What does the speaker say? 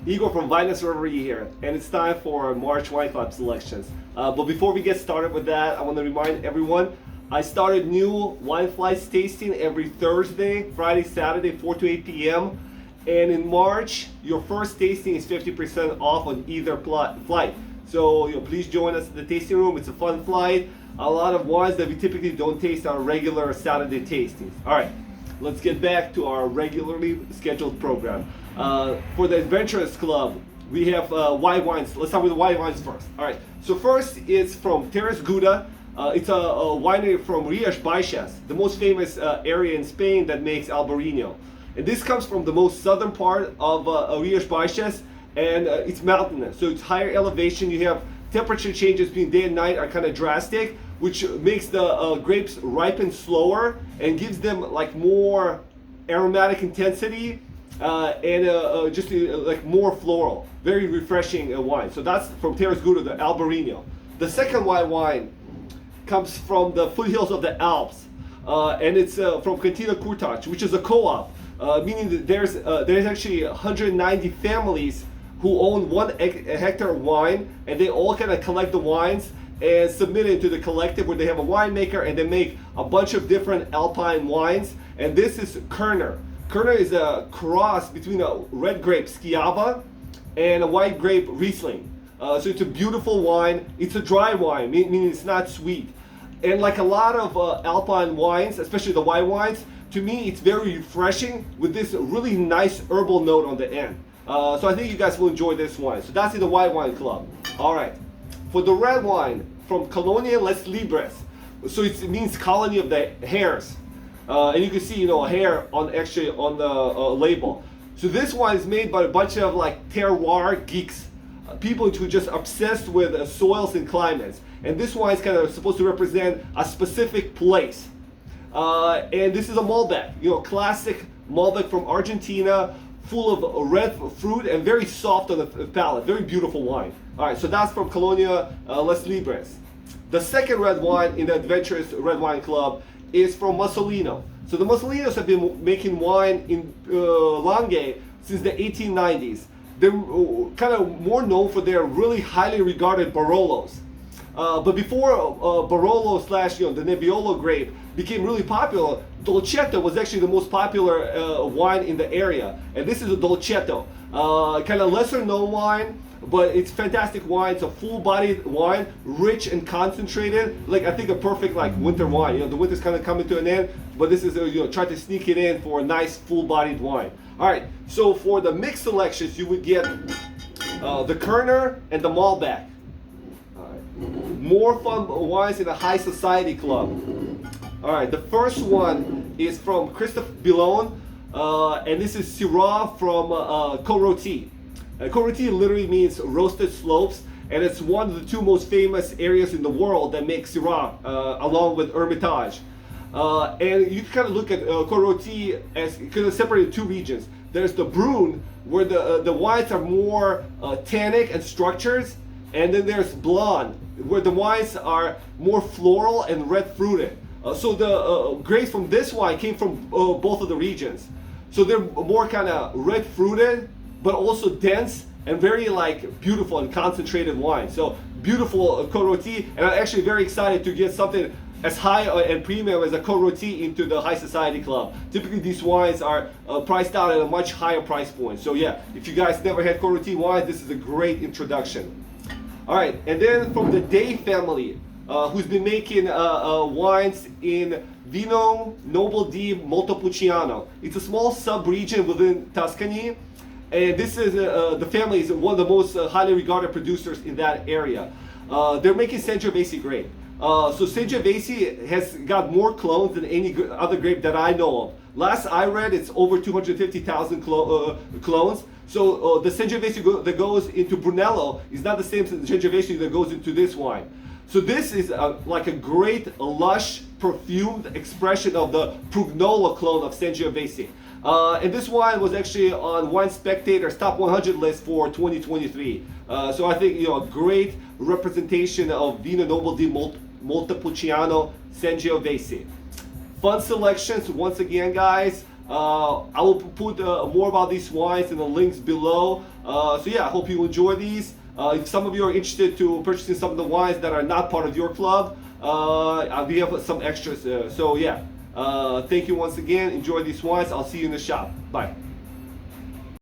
Igor from Vinous Reverie here, and it's time for March Wine Club selections. But before we get started with that, I want to remind everyone, I started new wine flights tasting every Thursday, Friday, Saturday, 4 to 8 p.m. And in March, your first tasting is 50% off on either flight. So please join us in the tasting room. It's a fun flight. A lot of wines that we typically don't taste on regular Saturday tastings. All right, let's get back to our regularly scheduled program. For the Adventurous Club, we have white wines. Let's start with the white wines first. All right, so first is from Terres Gouda. It's a winery from Rías Baixas, the most famous area in Spain that makes Albarino. And this comes from the most southern part of Rías Baixas, and it's mountainous, so it's higher elevation. You have temperature changes between day and night are kind of drastic, which makes the grapes ripen slower and gives them like more aromatic intensity and just like more floral. Very refreshing wine. So that's from Terres Gouda, the Albarino. The second white wine comes from the foothills of the Alps, and it's from Cantina Curtac, which is a co-op, meaning that there's actually 190 families who own 1 hectare of wine, and they all kind of collect the wines and submit it to the collective where they have a winemaker and they make a bunch of different Alpine wines. And this is Kerner. Kerner is a cross between a red grape Schiava and a white grape Riesling. So it's a beautiful wine. It's a dry wine, meaning it's not sweet. And like a lot of Alpine wines, especially the white wines, to me it's very refreshing with this really nice herbal note on the end. So I think you guys will enjoy this wine. So that's in the white wine club. All right. For the red wine from Colonia Les Libres, so it means colony of the hares, and you can see a hare on the label. So this wine is made by a bunch of like terroir geeks, people who are just obsessed with soils and climates. And this wine is kind of supposed to represent a specific place. And this is a Malbec, classic Malbec from Argentina, full of red fruit and very soft on the palate. Very beautiful wine. All right, so that's from Colonia Les Libres. The second red wine in the Adventurous Red Wine Club is from Mussolino. So the Mussolinos have been making wine in Langhe since the 1890s. They're kind of more known for their really highly regarded Barolos. But before Barolo / the Nebbiolo grape became really popular, Dolcetto was actually the most popular wine in the area. And this is a Dolcetto. Kind of lesser known wine, but it's fantastic wine. It's a full-bodied wine, rich and concentrated. Like I think a perfect like winter wine. The winter's kind of coming to an end, but this is try to sneak it in for a nice full-bodied wine. All right. So for the mixed selections, you would get the Kerner and the Malbec. More fun wines in the High Society Club. All right, the first one is from Christophe Billon, and this is Syrah from Côte-Rôtie. Côte-Rôtie literally means roasted slopes, and it's one of the 2 most famous areas in the world that make Syrah, along with Hermitage. And you can kind of look at Côte-Rôtie as kind of separated 2 regions. There's the Brune, where the wines are more tannic and structured, and then there's Blanc, where the wines are more floral and red fruited. So the grapes from this wine came from both of the regions. So they're more kind of red fruited, but also dense and very like beautiful and concentrated wine. So beautiful Côte-Rôtie, and I'm actually very excited to get something as high and premium as a Côte-Rôtie into the High Society Club. Typically these wines are priced out at a much higher price point. So yeah, if you guys never had Côte-Rôtie wines, this is a great introduction. All right, and then from the Day family, who's been making wines in Vino Noble di Montepulciano. It's a small sub-region within Tuscany, and this is the family is one of the most highly regarded producers in that area. They're making Sangiovese grape. So Sangiovese has got more clones than any other grape that I know of. Last I read, it's over 250,000 clones. So the Sangiovese that goes into Brunello is not the same Sangiovese that goes into this wine. So this is like a great, lush, perfumed expression of the Prugnolo clone of Sangiovese. And this wine was actually on Wine Spectator's top 100 list for 2023. So I think a great representation of Vino Noble di Montepulciano Sangiovese. Fun selections once again, guys. I will put more about these wines in the links below. So yeah, I hope you enjoy these. If some of you are interested to purchasing some of the wines that are not part of your club, we have some extras. So yeah, thank you once again. Enjoy these wines. I'll see you in the shop. Bye.